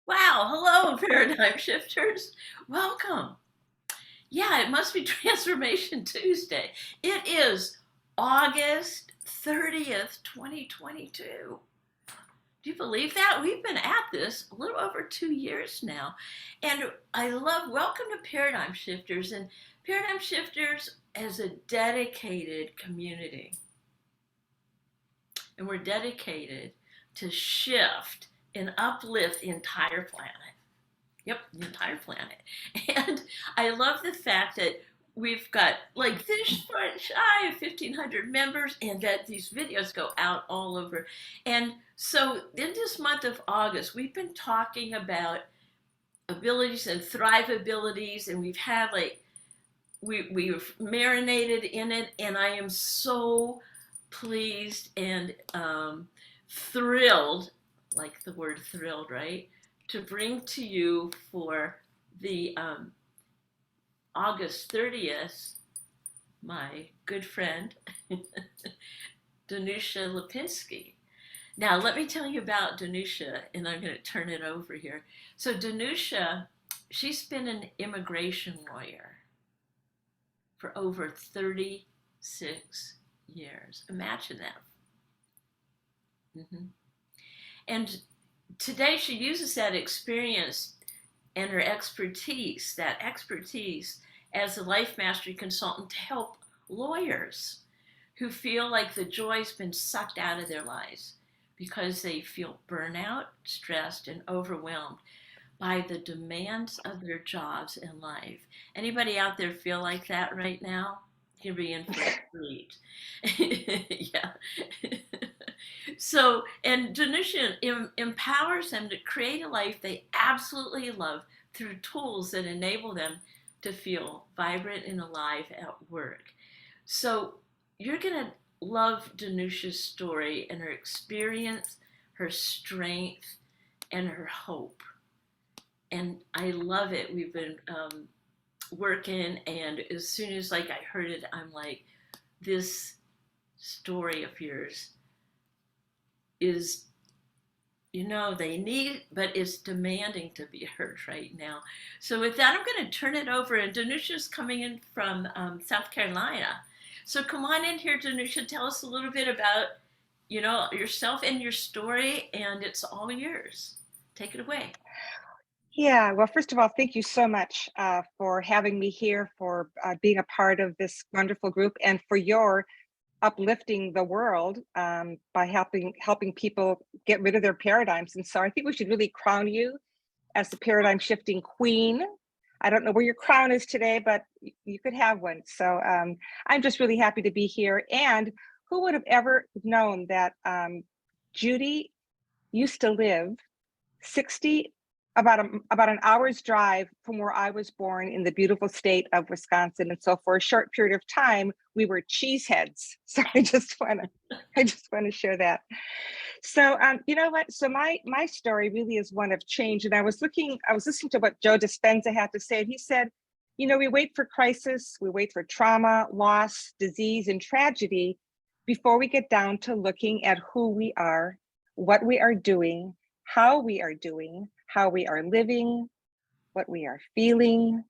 Wow, hello, paradigm shifters. Welcome. Yeah, it must be Transformation Tuesday. It is August 30th, 2022. Do you believe that? We've been at this a little over 2 years now. And I love welcome to Paradigm Shifters and Paradigm Shifters as a dedicated community. And we're dedicated to shift and uplift the entire planet. Yep, the entire planet. And I love the fact that we've got like this shy of 1,500 members and that these videos go out all over. And so in this month of August, we've been talking about abilities and thrive abilities, and we've had like, we've marinated in it, and I am so pleased and thrilled, like the word thrilled, right? To bring to you for the August 30th, my good friend, Donusia Lipinski. Now, let me tell you about Donusia, and I'm going to turn it over here. So, Donusia, she's been an immigration lawyer for over 36 years. Imagine that. Mm-hmm. And today she uses that experience and her expertise, that expertise as a life mastery consultant to help lawyers who feel like the joy's been sucked out of their lives because they feel burnout, stressed, and overwhelmed by the demands of their jobs in life. Anybody out there feel like that right now? You're be in for a treat. Yeah. So, and Donusia empowers them to create a life they absolutely love through tools that enable them to feel vibrant and alive at work. So, you're going to love Donusia's story and her experience, her strength, and her hope. And I love it. We've been working, and as soon as like I heard it, I'm like, this story of yours is, they need, but it's demanding to be heard right now. So with that, I'm going to turn it over, and Donusia's coming in from South Carolina. So come on in here, Donusia. Tell us a little bit about, yourself and your story, and it's all yours. Take it away. Yeah, well, first of all, thank you so much for having me here, for being a part of this wonderful group, and for your uplifting the world by helping people get rid of their paradigms. And so I think we should really crown you as the paradigm shifting queen. I don't know where your crown is today, but you could have one. So I'm just really happy to be here. And who would have ever known that Judy used to live 60 about an hour's drive from where I was born in the beautiful state of Wisconsin. And so for a short period of time, we were cheeseheads. So I just want to share that. So you know what? So my story really is one of change. And I was listening to what Joe Dispenza had to say. And he said, we wait for crisis, we wait for trauma, loss, disease, and tragedy before we get down to looking at who we are, what we are doing, how we are doing, how we are living, what we are feeling,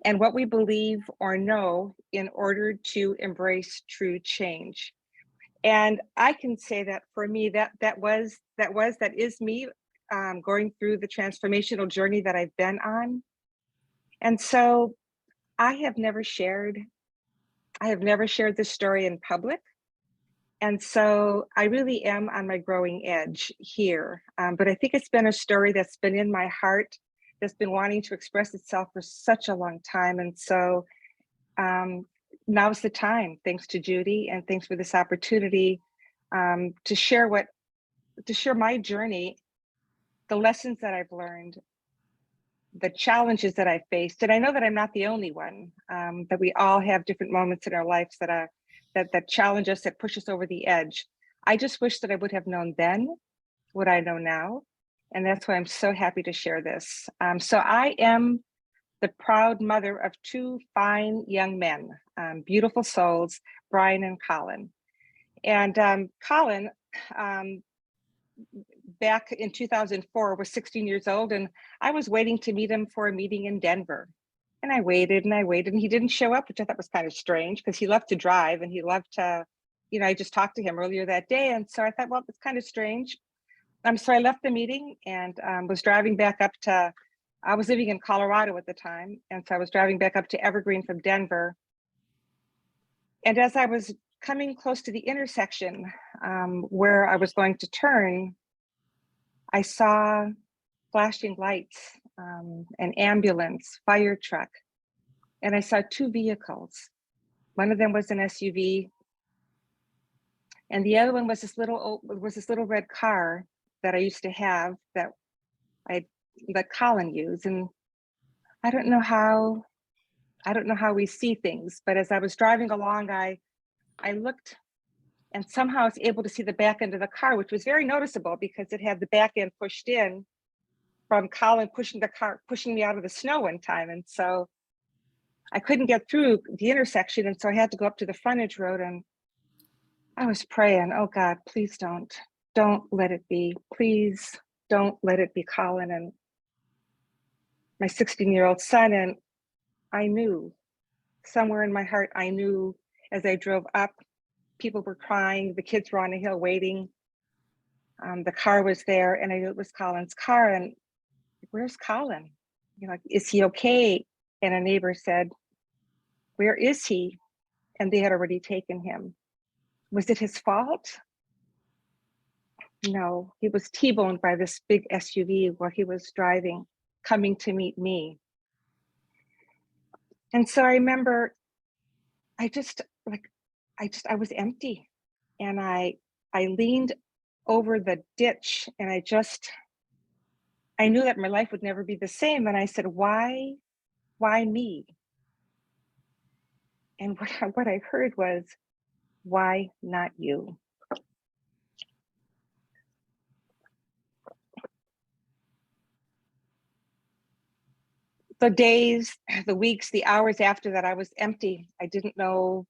and what we believe or know in order to embrace true change. And I can say that for me, that is me going through the transformational journey that I've been on. And so I have never shared, this story in public. And so I really am on my growing edge here. But I think it's been a story that's been in my heart, that's been wanting to express itself for such a long time. And so now's the time, thanks to Judy, and thanks for this opportunity to share my journey, the lessons that I've learned, the challenges that I've faced. And I know that I'm not the only one, that we all have different moments in our lives that challenge us, that push us over the edge. I just wish that I would have known then what I know now. And that's why I'm so happy to share this. So I am the proud mother of two fine young men, beautiful souls, Brian and Colin. And Colin, back in 2004, was 16 years old, and I was waiting to meet him for a meeting in Denver. And I waited and I waited, and he didn't show up, which I thought was kind of strange because he loved to drive and he loved to, I just talked to him earlier that day. And so I thought, well, it's kind of strange. So I left the meeting and was driving back up to, I was living in Colorado at the time. And so I was driving back up to Evergreen from Denver. And as I was coming close to the intersection where I was going to turn, I saw flashing lights, an ambulance, fire truck, and I saw two vehicles. One of them was an SUV, and the other one was this little red car that I used to have that I let Colin use. And I don't know how we see things, but as I was driving along, I looked and somehow I was able to see the back end of the car, which was very noticeable because it had the back end pushed in from Colin pushing me out of the snow one time. And so I couldn't get through the intersection. And so I had to go up to the frontage road, and I was praying, oh God, please don't let it be. Please don't let it be Colin and my 16-year-old son. And I knew somewhere in my heart, I knew as I drove up, people were crying, the kids were on the hill waiting. The car was there, and I knew it was Colin's car. And where's Colin? Is he okay? And a neighbor said, where is he? And they had already taken him. Was it his fault? No, he was T-boned by this big SUV while he was driving, coming to meet me. And so I remember, I was empty, and I leaned over the ditch, and I knew that my life would never be the same. And I said, why me? And what I heard was, why not you? The days, the weeks, the hours after that, I was empty. I didn't know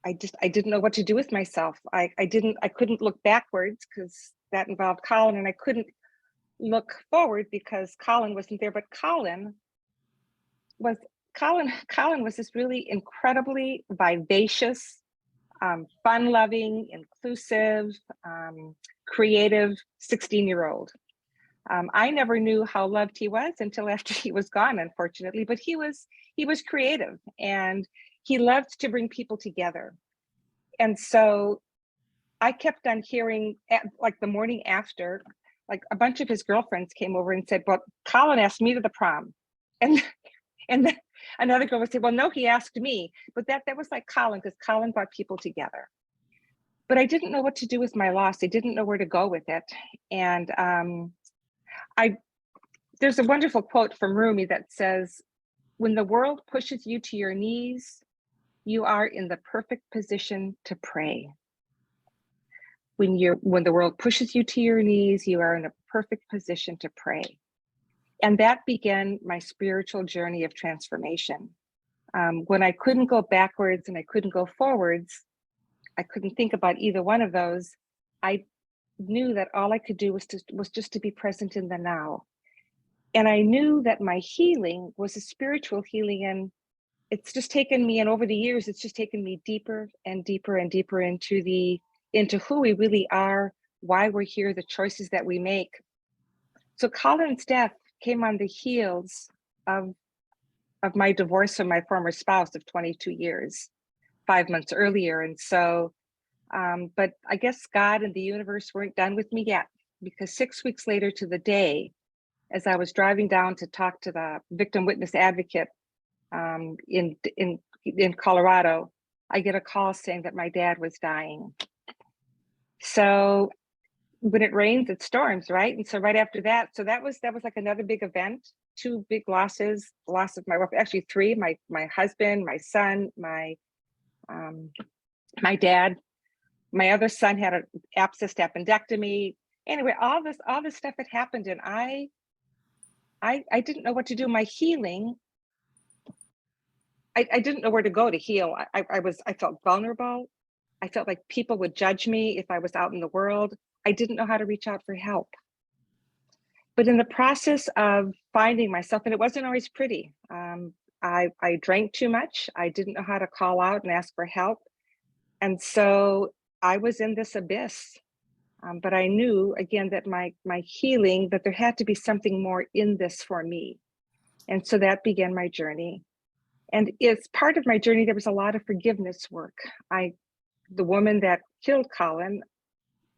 what to do with myself. I couldn't look backwards because that involved Colin, and I couldn't look forward because Colin wasn't there. But Colin was this really incredibly vivacious, fun-loving, inclusive, creative 16-year-old. I never knew how loved he was until after he was gone, unfortunately, but he was creative, and he loved to bring people together. And so I kept on hearing, like the morning after, like a bunch of his girlfriends came over and said, well, Colin asked me to the prom. And then another girl would say, well, no, he asked me. But that was like Colin, because Colin brought people together. But I didn't know what to do with my loss. I didn't know where to go with it. And there's a wonderful quote from Rumi that says, when the world pushes you to your knees, you are in the perfect position to pray. When the world pushes you to your knees, you are in a perfect position to pray. And that began my spiritual journey of transformation. When I couldn't go backwards and I couldn't go forwards, I couldn't think about either one of those. I knew that all I could do was just to be present in the now. And I knew that my healing was a spiritual healing, and it's just taken me, and over the years, it's just taken me deeper and deeper and deeper into who we really are, why we're here, the choices that we make. So Colin's death came on the heels of my divorce from my former spouse of 22 years, 5 months earlier. And so, but I guess God and the universe weren't done with me yet, because 6 weeks later to the day, as I was driving down to talk to the victim witness advocate in Colorado, I get a call saying that my dad was dying. So when it rains, it storms, right? And so right after that, so that was like another big event, two big losses, the loss of my wife, actually three, my husband, my son, my dad. My other son had an abscessed appendectomy. Anyway, all this stuff had happened, and I didn't know what to do. My healing, I didn't know where to go to heal. I felt vulnerable. I felt like people would judge me if I was out in the world. I didn't know how to reach out for help. But in the process of finding myself, and it wasn't always pretty, I drank too much. I didn't know how to call out and ask for help. And so I was in this abyss. But I knew again that my healing, that there had to be something more in this for me. And so that began my journey. And as part of my journey, there was a lot of forgiveness work. The woman that killed Colin,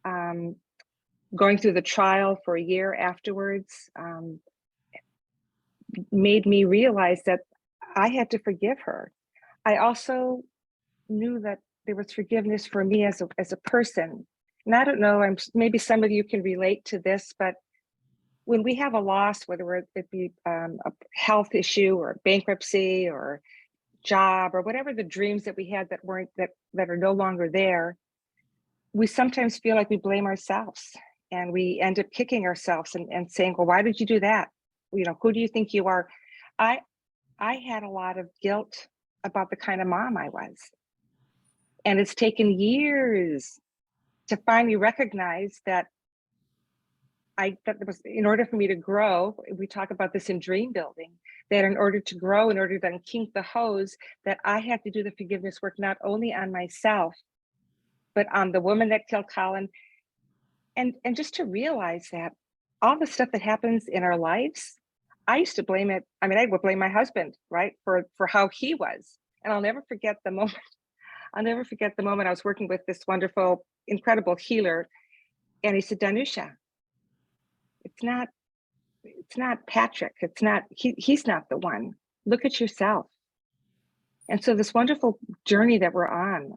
going through the trial for a year afterwards, made me realize that I had to forgive her. I also knew that there was forgiveness for me as a person. And I don't know, maybe some of you can relate to this, but when we have a loss, whether it be a health issue or bankruptcy or job or whatever the dreams that we had that are no longer there, we sometimes feel like we blame ourselves, and we end up kicking ourselves and saying, well, why did you do that? Who do you think you are? I had a lot of guilt about the kind of mom I was. And it's taken years to finally recognize that was, in order for me to grow, we talk about this in dream building, that in order to grow, in order to unkink the hose, that I had to do the forgiveness work, not only on myself, but on the woman that killed Colin. And just to realize that all the stuff that happens in our lives, I used to blame it. I mean, I would blame my husband, right, for how he was. And I'll never forget the moment. I'll never forget the moment I was working with this wonderful, incredible healer. And he said, Donusia, it's not Patrick. It's not, he's not the one. Look at yourself. And so this wonderful journey that we're on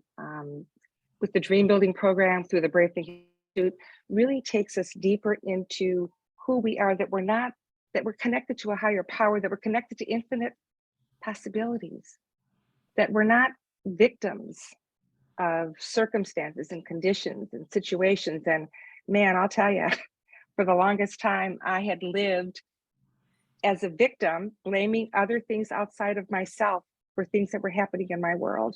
with the dream building program through the Brave Thinking Institute really takes us deeper into who we are, that we're connected to a higher power, that we're connected to infinite possibilities, that we're not victims of circumstances and conditions and situations. And man, I'll tell you, for the longest time, I had lived as a victim, blaming other things outside of myself for things that were happening in my world.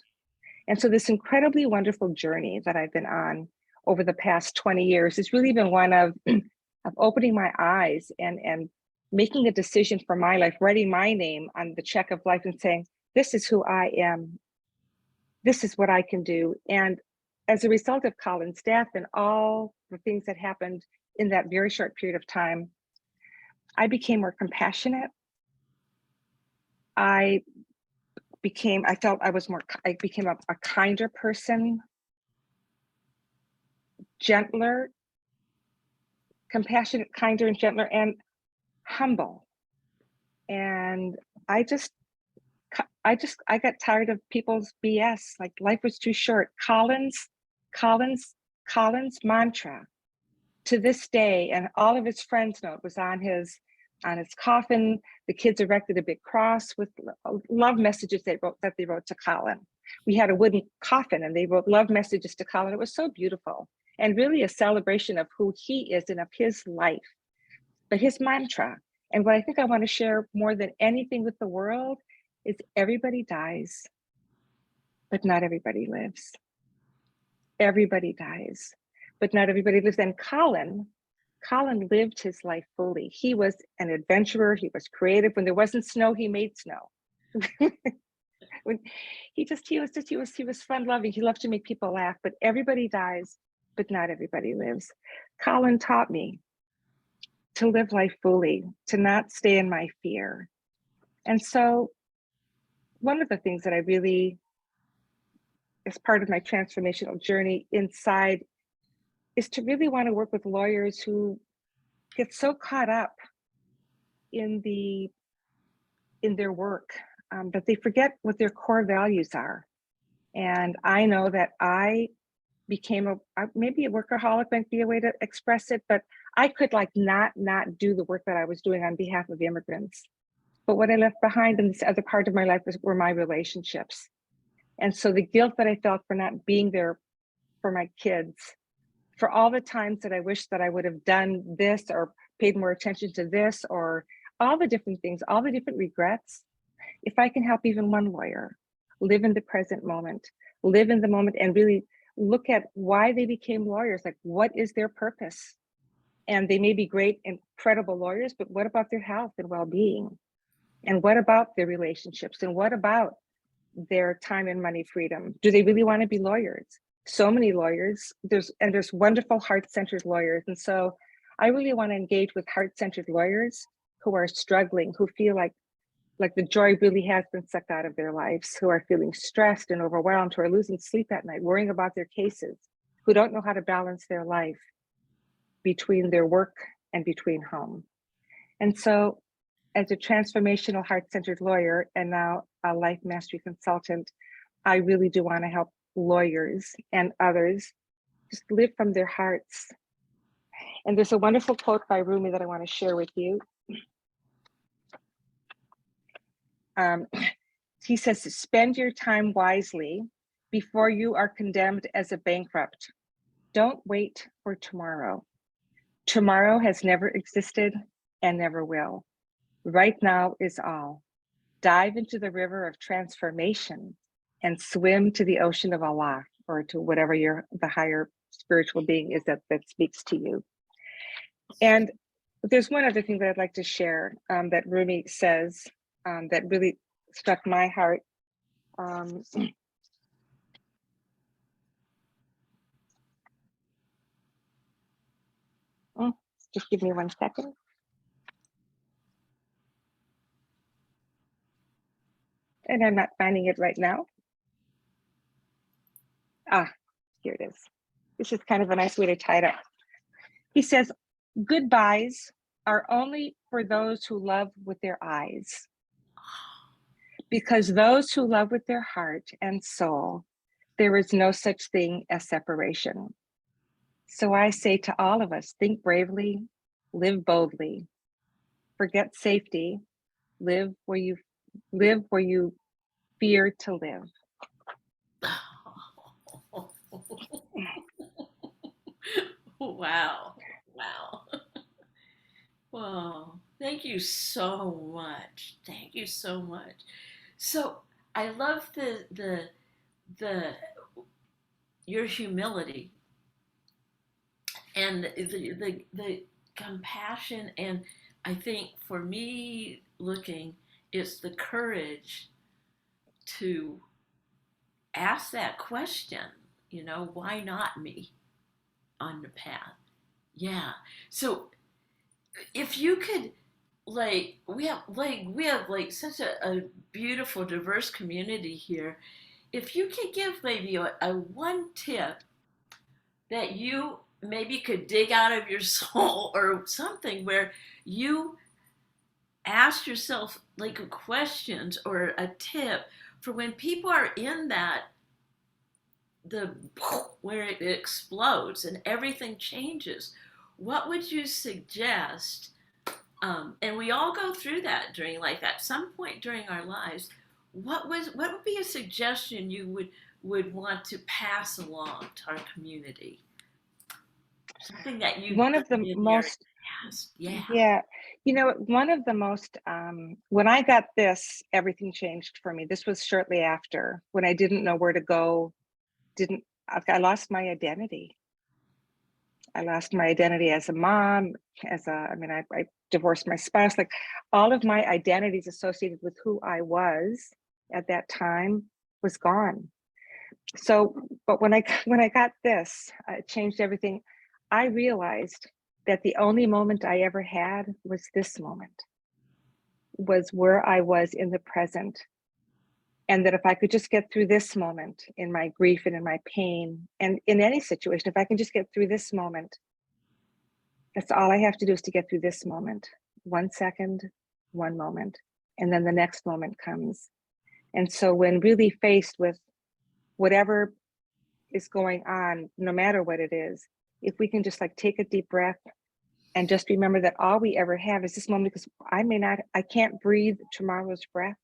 And so this incredibly wonderful journey that I've been on over the past 20 years has really been one of opening my eyes and making a decision for my life, writing my name on the check of life and saying, this is who I am. This is what I can do. And as a result of Colin's death and all the things that happened in that very short period of time, I became more compassionate. I became a kinder person, gentler, compassionate, kinder, and gentler, and humble. And I got tired of people's BS. Like, life was too short. Colin's mantra to this day, and all of his friends know it, was on his coffin. The kids erected a big cross with love messages that they wrote to Colin. We had a wooden coffin and they wrote love messages to Colin. It was so beautiful and really a celebration of who he is and of his life. But his mantra, and what I think I want to share more than anything with the world, is everybody dies, but not everybody lives. Everybody dies, but not everybody lives. And Colin lived his life fully. He was an adventurer. He was creative. When there wasn't snow, he made snow. When he was fun loving. He loved to make people laugh. But everybody dies, but not everybody lives. Colin taught me to live life fully, to not stay in my fear. And so one of the things that I really, as part of my transformational journey inside, is to really want to work with lawyers who get so caught up in their work that they forget what their core values are. And I know that I became maybe a workaholic might be a way to express it, but I could not do the work that I was doing on behalf of immigrants. But what I left behind in this other part of my life were my relationships. And so the guilt that I felt for not being there for my kids, for all the times that I wish that I would have done this or paid more attention to this, or all the different things, all the different regrets. If I can help even one lawyer live in the present moment, live in the moment, and really look at why they became lawyers. Like, what is their purpose? And they may be great, incredible lawyers, but what about their health and well-being? And what about their relationships? And what about their time and money freedom? Do they really want to be lawyers? So many lawyers, there's wonderful heart-centered lawyers. And so I really want to engage with heart-centered lawyers who are struggling, who feel like the joy really has been sucked out of their lives, who are feeling stressed and overwhelmed, who are losing sleep at night, worrying about their cases, who don't know how to balance their life between their work and between home. And so as a transformational heart-centered lawyer and now a life mastery consultant, I really do want to help lawyers and others just live from their hearts. And there's a wonderful quote by Rumi that I want to share with you. He says, spend your time wisely before you are condemned as a bankrupt. Don't wait for tomorrow. Tomorrow has never existed and never will. Right now is all. Dive into the river of transformation and swim to the ocean of Allah, or to whatever the higher spiritual being is that speaks to you. And there's one other thing that I'd like to share that Rumi says that really struck my heart. Just give me 1 second. And I'm not finding it right now. Here it is. This is kind of a nice way to tie it up. He says, goodbyes are only for those who love with their eyes, because those who love with their heart and soul, there is no such thing as separation. So I say to all of us, think bravely, live boldly, forget safety, live where you fear to live. Wow. Wow. Whoa. Thank you so much. Thank you so much. So I love the your humility and the compassion, and I think for me looking, it's the courage to ask that question, why not me on the path? Yeah. So if you could, we have such a beautiful diverse community here. If you could give maybe a one tip that you maybe could dig out of your soul or something, where you ask yourself like questions or a tip for when people are in that, the where it explodes and everything changes, what would you suggest? And we all go through that during life at some point during our lives. What would be a suggestion you would want to pass along to our community? Something that you've One of done the in your most, past. Yeah. yeah, one of the most, when I got this, everything changed for me. This was shortly after, when I didn't know where to go, I lost my identity. I lost my identity as a mom, I divorced my spouse, like all of my identities associated with who I was at that time was gone. So, but when I got this, it changed everything. I realized that the only moment I ever had was this moment, was where I was in the present. And that if I could just get through this moment in my grief and in my pain, and in any situation, if I can just get through this moment, that's all I have to do, is to get through this moment. 1 second, one moment, and then the next moment comes. And so when really faced with whatever is going on, no matter what it is, if we can just like take a deep breath and just remember that all we ever have is this moment, because I can't breathe tomorrow's breath.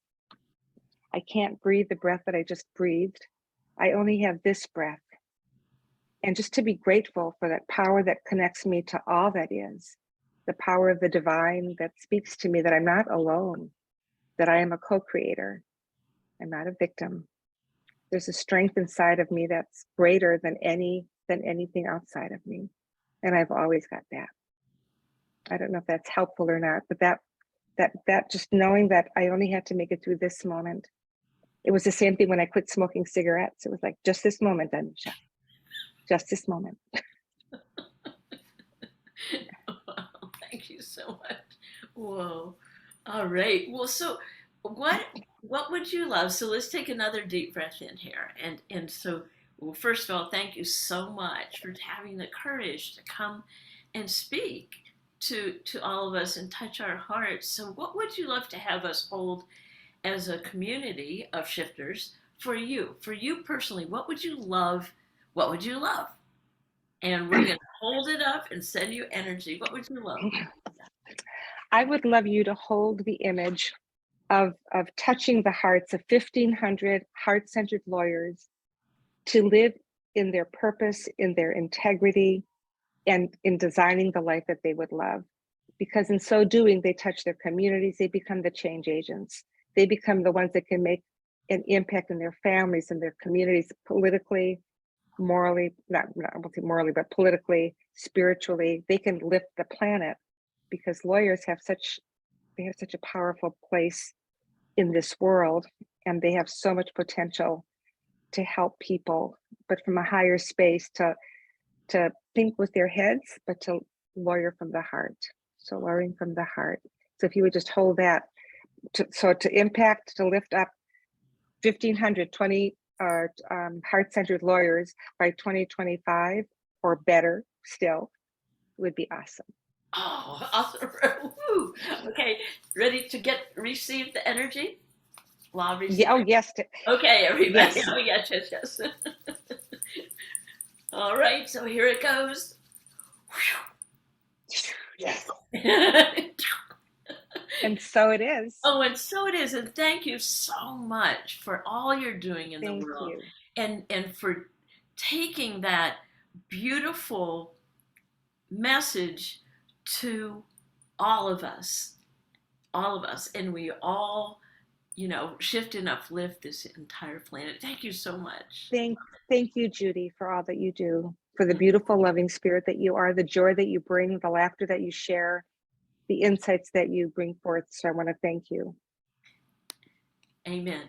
I can't breathe the breath that I just breathed. I only have this breath. And just to be grateful for that power that connects me to all that is, the power of the divine that speaks to me that I'm not alone, that I am a co-creator. I'm not a victim. There's a strength inside of me that's greater than anything outside of me. And I've always got that. I don't know if that's helpful or not, but that just knowing that I only had to make it through this moment. It was the same thing when I quit smoking cigarettes. It was like, just this moment, Donusia. Just this moment. Wow, thank you so much. Whoa. All right. Well, so what would you love? So let's take another deep breath in here. And so, well, first of all, thank you so much for having the courage to come and speak to all of us and touch our hearts. So what would you love to have us hold as a community of shifters for you? For you personally, what would you love? What would you love? And we're going to hold it up and send you energy. What would you love? I would love you to hold the image of touching the hearts of 1,500 heart-centered lawyers to live in their purpose, in their integrity, and in designing the life that they would love. Because in so doing, they touch their communities, they become the change agents. They become the ones that can make an impact in their families and their communities, politically, morally, not I won't say morally, but politically, spiritually. They can lift the planet because lawyers have such a powerful place in this world, and they have so much potential to help people, but from a higher space, to think with their heads, but to lawyer from the heart. So lawyering from the heart. So if you would just hold that, to impact, to lift up 1,500 heart-centered lawyers by 2025 or better still would be awesome. Oh, awesome. Woo. Okay, ready to receive the energy? Law of Yeah, oh receiving. yes, Okay, everybody. yes. Oh, yes, yes, yes. All right, so here it goes. Yes. And so it is. Oh, and so it is. And thank you so much for all you're doing in the Thank world, you. and for taking that beautiful message to all of us, all of us, and we all, shift and uplift this entire planet. Thank you so much. Thank you, Judy, for all that you do, for the beautiful, loving spirit that you are, the joy that you bring, the laughter that you share, the insights that you bring forth. So I want to thank you. Amen.